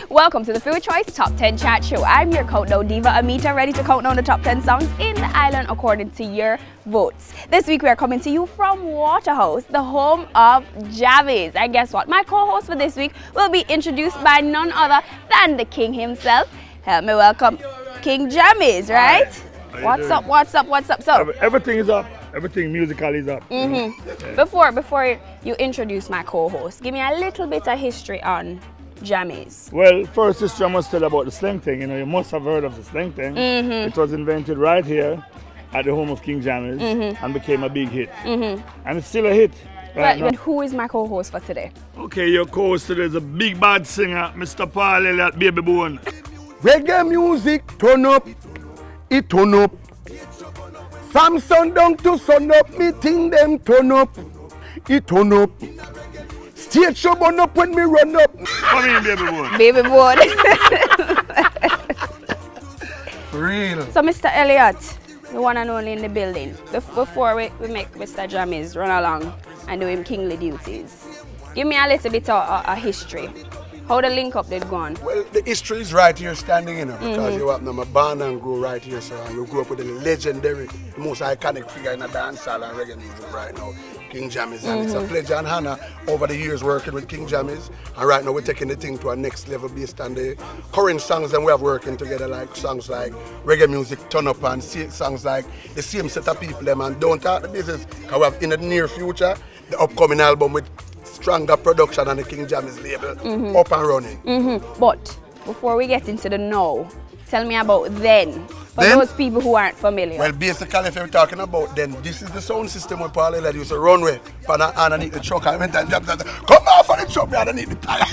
Welcome to the Fiwi Choice Top 10 Chat Show. I'm your countdown diva, Amita, ready to count down the top 10 songs in the island according to your votes. This week we are coming to you from Waterhouse, the home of Jammies. And guess what? My co-host for this week will be introduced by none other than the king himself. Help me welcome King Jammies, right? What's up? So everything is up. Everything musical is up. Yeah. Before you introduce my co-host, give me a little bit of history on Jammies. Well, first history I must tell about the slang thing. You know, you must have heard of the slang thing. It was invented right here at the home of King Jammies and became a big hit. And it's still a hit. Right Well, who is my co-host for today? Okay, your co-host today is a big bad singer, Mr. Paul Elliott, Baby Bone. Reggae music turn up, it turn up. From sundown to sun up, me think them turn up, it turn up. Stage show burn up when me run up. Come in, Baby Bone. Baby boy. For real. So Mr. Elliott, the one and only in the building. Before we make Mr. Jammies run along and do him kingly duties, give me a little bit of a history. How the link up did go on? Well, the history is right here standing, you know, because you have I'm born and grew right here, so we grew up with the legendary, the most iconic figure in the dancehall and reggae music right now, King Jammies. And it's a pleasure and honor over the years working with King Jammies. And right now we're taking the thing to a next level based on the current songs that we have working together, like songs like Reggae Music Turn Up and songs like the same set of people them and Don't Talk the Business. Because we have in the near future the upcoming album with stronger production on the King Jammies label up and running. But before we get into the now, tell me about then. For those people who aren't familiar. Well, basically, if you're talking about then, this is the sound system when Paul Elliott used to run with underneath the truck. I went and jumped and said, come off of the truck, me underneath the tire.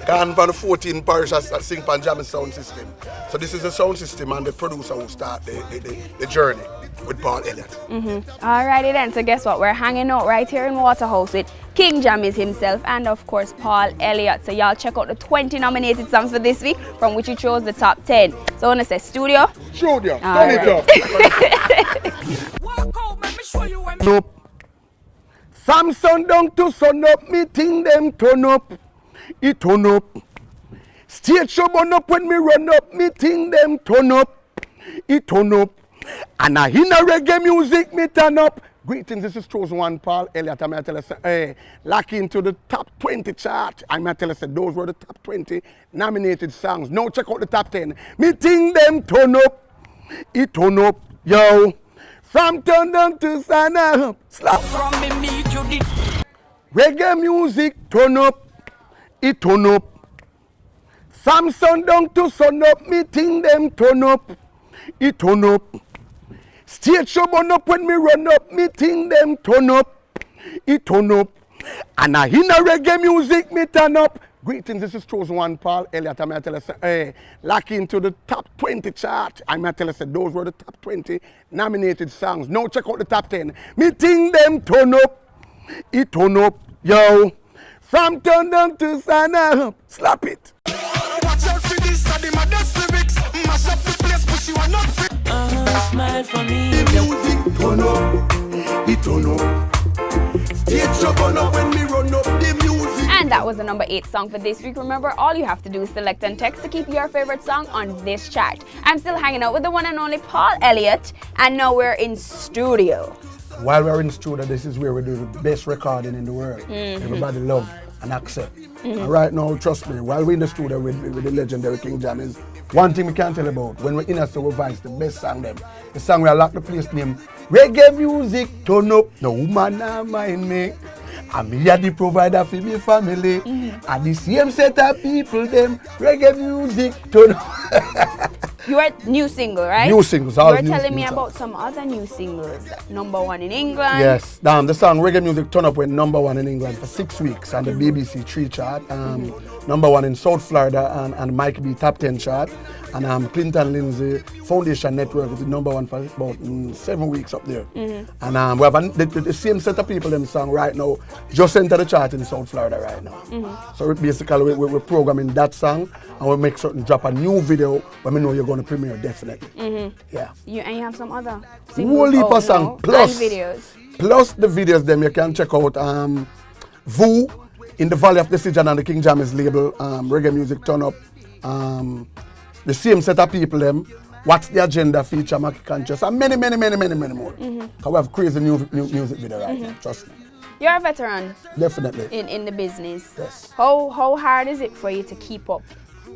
Gone from the 14 parishes that sing Pan Jammies sound system. So this is the sound system and the producer who start the journey with Paul Elliott. Alrighty then, so guess what? We're hanging out right here in Waterhouse with King Jammies himself and of course Paul Elliott. So y'all check out the 20 nominated songs for this week from which you chose the top 10. So I want to say studio. Studio, turn it up. Walk out, let me show you when Nope. From sundown to sun up, me think them turn up, it turn up. Stage show burn up when me run up, me think them turn up, it turn up. And I hear reggae music, me turn up. Greetings, this is Chosen One Paul Elliott. I'm going to tell you, lock into the top 20 chart. I'm going to tell you, those were the top 20 nominated songs. Now check out the top 10. Me think them turn up, it turn up, yo. From turn down to sun up, slap. from me meet you did. Reggae music turn up, it turn up. From sundown to sun up, me think them turn up, it turn up. Stage show burn up when me run up, me think them turn up, it turn up. And I hear reggae music, me turn up. Greetings, this is Chosen One Paul Elliott. I'm going to tell you, lock into the top 20 chart. I'm going to tell you, those were the top 20 nominated songs. Now check out the top 10. Me think them turn up, it turn up, yo. From turn down to sun up, slap it. Watch out for this, the maddest lyrics. Mash up the place, push you are not free. Smile for me. The music turn up, it turn up. Stage show burn up when me run up the music. And that was the number 8 song for this week. Remember, all you have to do is select and text to keep your favorite song on this chart. I'm still hanging out with the one and only Paul Elliott, and now we're in studio. While we're in studio, this is where we do the best recording in the world. Everybody love and accept. And right now, trust me, while we're in the studio with the legendary King Jammies, one thing we can't tell about, when we're in a studio, Vice, the best song them. The song we lock the place name, Reggae Music Turn Up, no woman not mind me. I'm here the provider for me family. And the same set of people them, Reggae Music Turn Up. You are new single, right? New singles, all You were new telling me songs. about some other new singles. #1 in England. Yes, the song Reggae Music Turn Up went #1 in England for 6 weeks on the BBC 3 chart. #1 in South Florida and Mike B top 10 chart. And Clinton Lindsay Foundation Network is #1 for about 7 weeks up there. And we have the same set of people in the song right now just enter the chart in South Florida right now. So basically we're programming that song and we make certain drop a new video when we know you're going to premiere definitely. Yeah. You have some other Whole heap of song plus plus videos. Plus the videos them you can check out Vu in the Valley of Decision and the King Jammys label, Reggae Music Turn Up. The same set of people them. What's the Agenda feature, Mackie Conscious, and many more. Because we have crazy new music video right now, trust me. You're a veteran. Definitely. In the business. Yes. How hard is it for you to keep up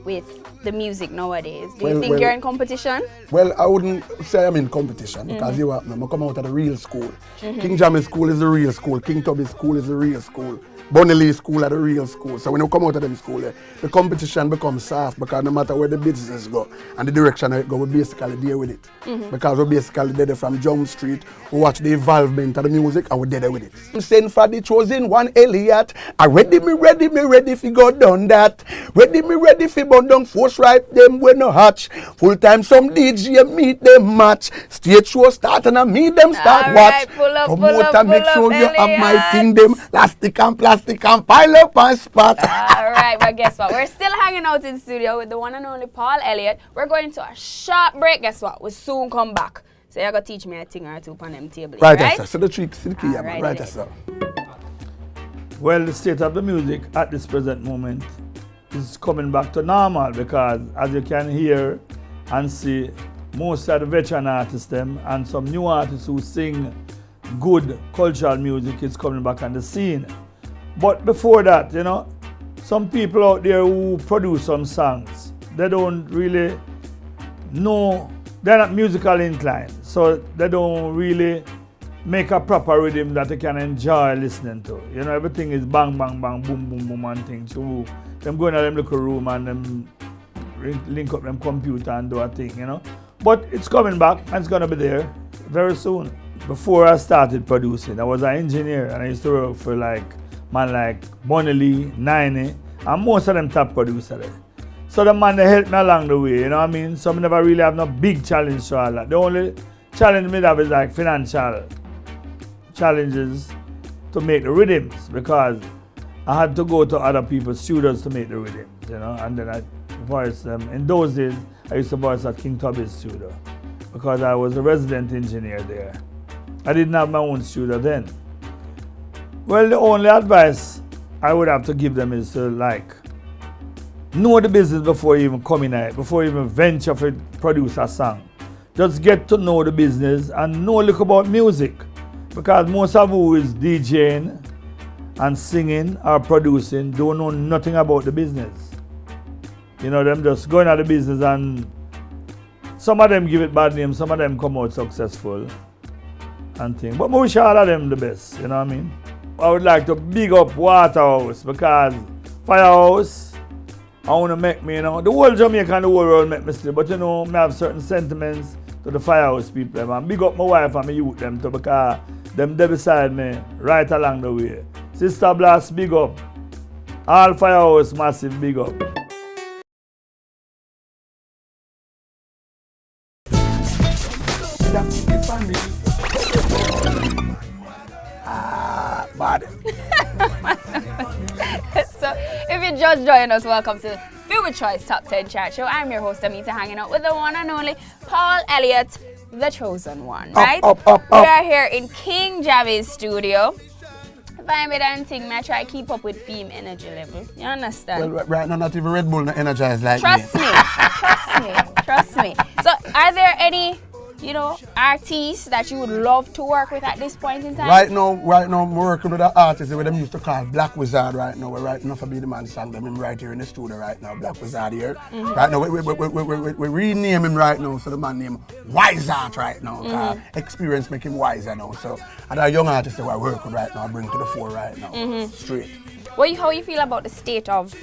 with the music nowadays? Do you think you're in competition? Well, I wouldn't say I'm in competition because you have I come out of the real school. King Jammys school is the real school. King Tubby's school is the real school. Bunny Lee school are the real school. So when you come out of them school, the competition becomes soft because no matter where the business go and the direction it go, we basically deal with it. Because we basically did it from Jump Street, we watch the evolvement of the music and we did it with it. I'm saying for the chosen one, Elliott, I ready if you go down that. Ready if you burn down force right them when no hatch. Full time some DJ meet them match. Stage show start and I meet them start All watch. right, pull up, Make sure you have my Elliott. thing them. Plastic and pile up on spot. All right, but guess what? We're still hanging out in the studio with the one and only Paul Elliott. We're going to a short break. Guess what? We'll soon come back. So you're going to teach me a thing or two on them table. Right, sir. So the trick, the key, All right, sir. Well, the state of the music at this present moment is coming back to normal because, as you can hear and see, most of the veteran artists them and some new artists who sing good cultural music is coming back on the scene. But before that, you know, some people out there who produce some songs, they don't really know, they're not musically inclined, so they don't really make a proper rhythm that they can enjoy listening to. You know, everything is bang, bang, bang, boom, boom, boom and things. So them go in them little room and them link up them computer and do a thing, you know. But it's coming back and it's gonna be there very soon. Before I started producing, I was an engineer and I used to work for like Bunny Lee, 90, and most of them top producers. So the man they helped me along the way, you know what I mean? So I never really have no big challenge to all that. The only challenge me have is like financial challenges to make the rhythms because I had to go to other people's studios to make the rhythms, you know, and then I voiced them. In those days, I used to voice at King Tubby's studio because I was a resident engineer there. I didn't have my own studio then. Well, the only advice I would have to give them is to know the business before you even come in it, before you even venture to produce a song. Just get to know the business and know a little about music. Because most of who is DJing and singing or producing don't know nothing about the business. You know, them just going out of the business and some of them give it bad name, some of them come out successful and things. But I wish all of them the best, you know what I mean? I would like to big up Waterhouse because Firehouse, I want to make me, you know, the whole Jamaica and the whole world make me still, but you know, I have certain sentiments to the Firehouse people, and big up my wife and my youth them too because them they beside me right along the way. Sister Blast, big up. All Firehouse, massive big up. Bad. So if you just join us, welcome to Fiwi Choice Top 10 Chat Show. I'm your host, Amita, hanging out with the one and only Paul Elliott, the chosen one, right? Up. We are here in King Jammys studio. If I made anything, I try to keep up with theme energy level. You understand? Well, right now, not even Red Bull not energized like Trust me. Trust me. So are there any, you know, artists that you would love to work with at this point in time? Right now, I'm working with an artist that them used to call Black Wizard right now. We're writing off a Be The Man song. I'm right here in the studio right now, Black Wizard here. Right now, we rename him right now, so the man named Wise Art right now. Experience make him wiser now. So, and our young artists that we're working with right now, I bring to the fore right now, straight. How you feel about the state of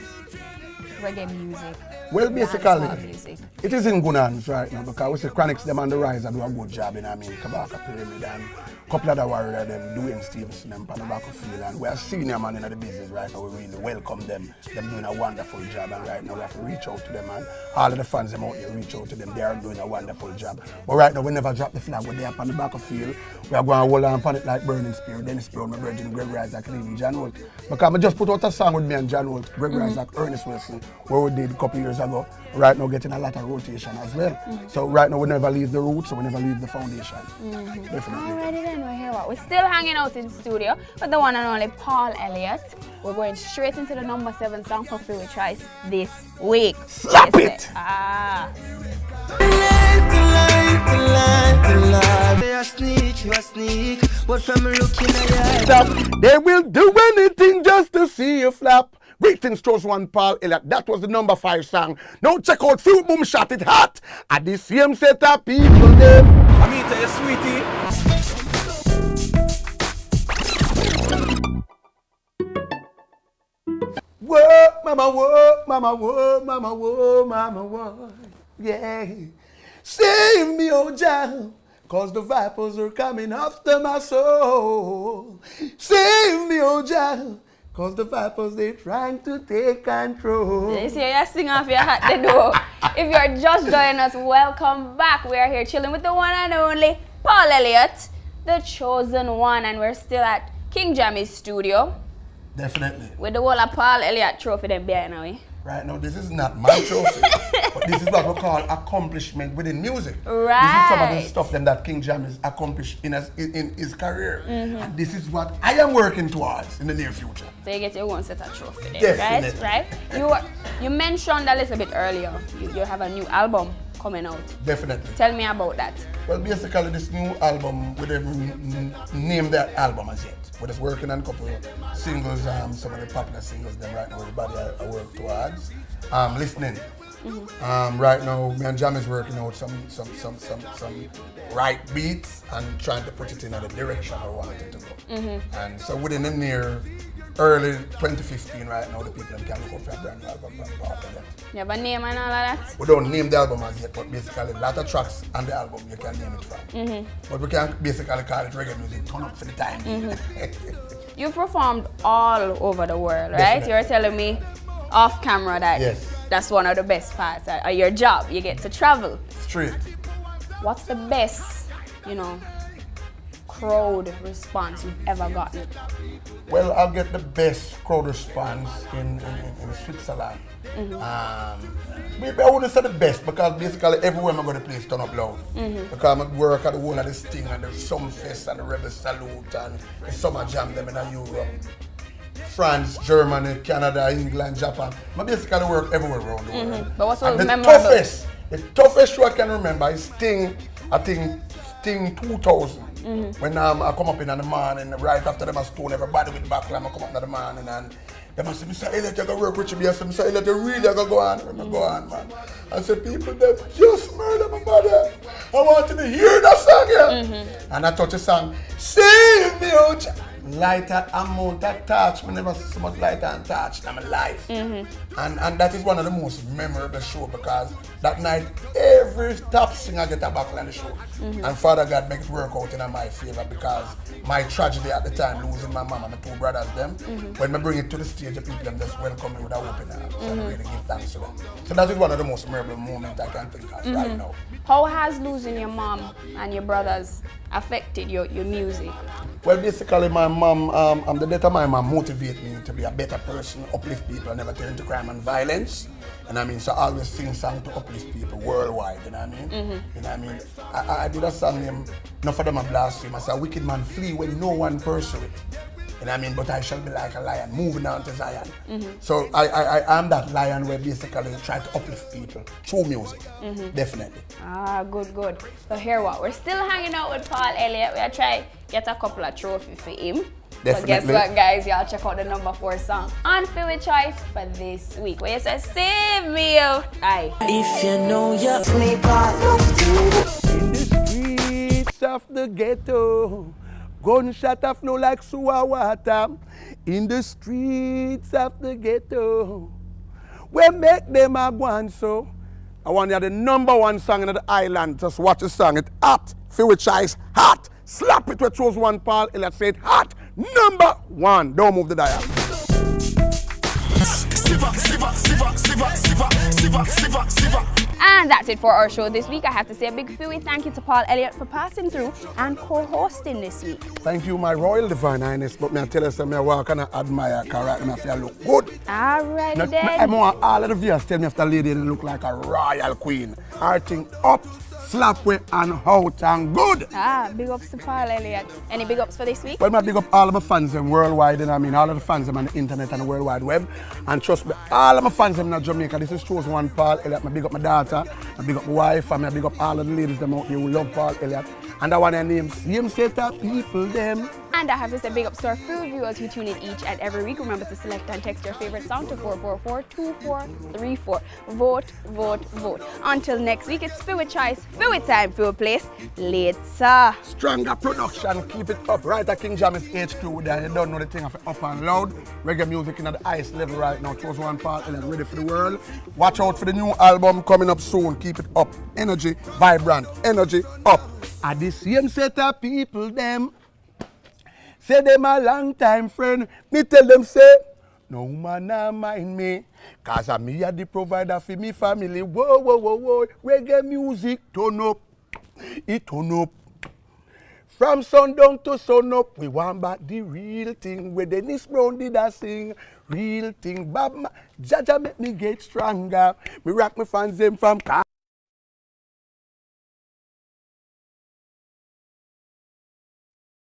reggae music? Well, basically, music. it is in good hands right now because we see Chronics them on the rise and do a good job in Kabaka Pyramid and a couple of the warriors them doing Stevenson them on the back of field and we are senior man in the business right now. We really welcome them. Them doing a wonderful job and right now we have to reach out to them and all of the fans them out here reach out to them. They are doing a wonderful job. But right now we never drop the flag. We're there up on the back of field. We are going to hold on upon it like Burning Spear, Dennis Spear, my virgin Greg Isaac and even John Holt. Because I just put out a song with me and John Holt, Greg Isaac, Ernest Wilson, where we did a couple years ago. Right now getting a lot of rotation as well. So right now we never leave the roots, so we never leave the foundation. Definitely. Alrighty then, we're here. We're still hanging out in the studio with the one and only Paul Elliott. We're going straight into the number 7 song for Fiwi Choice this week. Slap it! They will do anything just to see you flap. Greetings, chose one Paul Elliott. That was the number 5 song. Now check out Fiwi Boom Shot It Hot. At the same set of people them. Amita, you sweetie. Whoa, mama, whoa, mama, whoa, mama, whoa, mama, whoa. Yeah. Save me, oh Jah, cause the vipers are coming after my soul. Save me, oh Jah, cause the vipers, they're trying to take control. You see, you sing off your hat the door. If you're just joining us, welcome back. We are here chilling with the one and only Paul Elliott, the chosen one, and we're still at King Jammy's studio. Definitely. With the whole of Paul Elliott trophy them behind now. Right now, this is not my trophy, but this is what we call accomplishment within music. Right. This is some of the stuff that King Jam has accomplished in his career. And this is what I am working towards in the near future. So you get your own set of trophy there, Definitely. right? You mentioned a little bit earlier, you have a new album coming out. Definitely. Tell me about that. Well, basically, this new album, we didn't name that album as yet. We're just working on a couple of singles, some of the popular singles them right now, everybody I work towards. Listening. Right now, me and Jam is working out some right beats and trying to put it in the direction I want it to go. And so within the near early 2015 right now, the people can look up for a brand new album from Paul Elliott. You have a name and all of that? We don't name the album as yet, but basically a lot of tracks on the album you can name it from. But we can basically call it reggae music, turn up for the time. You performed all over the world, right? Definitely. You're telling me off camera that that's one of the best parts of your job. You get to travel. Straight. What's the best, crowd response you've ever gotten? Well, I'll get the best crowd response in Switzerland. Maybe I wouldn't say the best because basically everywhere I'm going to play turn up loud. Because I work at the whole of this thing and the Sumfest and the Rebel Salute and the Summer Jam them in Europe. France, Germany, Canada, England, Japan. I basically work everywhere around the world. But what's so the memorable? The toughest show I can remember is Sting 2000. When I come up in the morning, right after them I stone everybody with backline, I come up in the morning and they must say, Mr. Elliott, you're going to work with you. I say, Mr. Elliott, you really are going to go on. Go on, man. I say, people that just murder my mother. I want you to hear that song here. And I touch a song, save me, oh child. Lighter amount of touch. I never see so much lighter and touch in my life. And that is one of the most memorable shows because that night every top singer get a backline the show. And Father God make it work out in my favor because my tragedy at the time, losing my mom and my 2 brothers them, when I bring it to the stage, the people them just welcome me with an open arms. So I really give thanks to them. So that is one of the most memorable moments I can think of right now. How has losing your mom and your brothers affected your music? Well, basically, my mom, the death of my mom motivated me to be a better person, uplift people, never turn into crime and violence. And I mean, so I always sing songs to uplift people worldwide, you know what I mean? You know what I mean? I did a song named, enough of them a blaspheme. I said, a wicked man flee when no one pursue it. You know what I mean? But I shall be like a lion, moving on to Zion. So I am that lion where basically try to uplift people through music, definitely. Good. So here what? We're still hanging out with Paul Elliott. We'll try get a couple of trophies for him. Definitely. But guess what, guys? Y'all check out the number 4 song on Fiwi Choice for this week. Where you say, save me, aye. If you know you're In the streets of the ghetto, gunshot a flow like sewer water. In the streets of the ghetto, we make them a one so. I want you the number 1 song in the island. Just watch the song. It's hot. Fiwi Choice hot. Slap it with chose one Paul Elliott said hot. Number 1. Don't move the dial. Siva. And that's it for our show this week. I have to say a big Fiwi thank you to Paul Elliott for passing through and co-hosting this week. Thank you, my Royal Divine Highness. But me I tell you something, I walk and I admire character and I say I look good. Alrighty Now, then. I want all of the viewers tell me if the lady look like a royal queen. Her thing up, slap way and out and good. Big ups to Paul Elliott. Any big ups for this week? Well, I big up all of my fans them worldwide, and I mean all of the fans them on the internet and the World Wide Web. And trust me, all of my fans them in Jamaica, this is chosen one Paul Elliott. I big up my daughter, I big up my wife, and I big up all of the ladies them out here who love Paul Elliott. And I want their names, same set of people them. And I have to say big ups to our Fiwi viewers who tune in each and every week. Remember to select and text your favorite song to 444-2434. Vote, vote, vote. Until next week, it's Fiwi Choice, Fiwi Time, Fiwi Place. Later. Stronger production, keep it up. Right at King Jammy's HQ there. You don't know the thing of up and loud. Reggae music in at the highest level right now. Chosen one Paul Elliott, ready for the world. Watch out for the new album coming up soon. Keep it up. Energy, vibrant, energy up. At the same set of people them. Say them a long time friend. Me tell them say, no man nah mind me. Cause I'm me a the provider for me family. Whoa, whoa, whoa, whoa. Reggae music turn up. It turn up. From sundown to sun up, we want back the real thing. Where Dennis Brown did a sing. Real thing. Jaja make me get stronger. Me rock my fans them from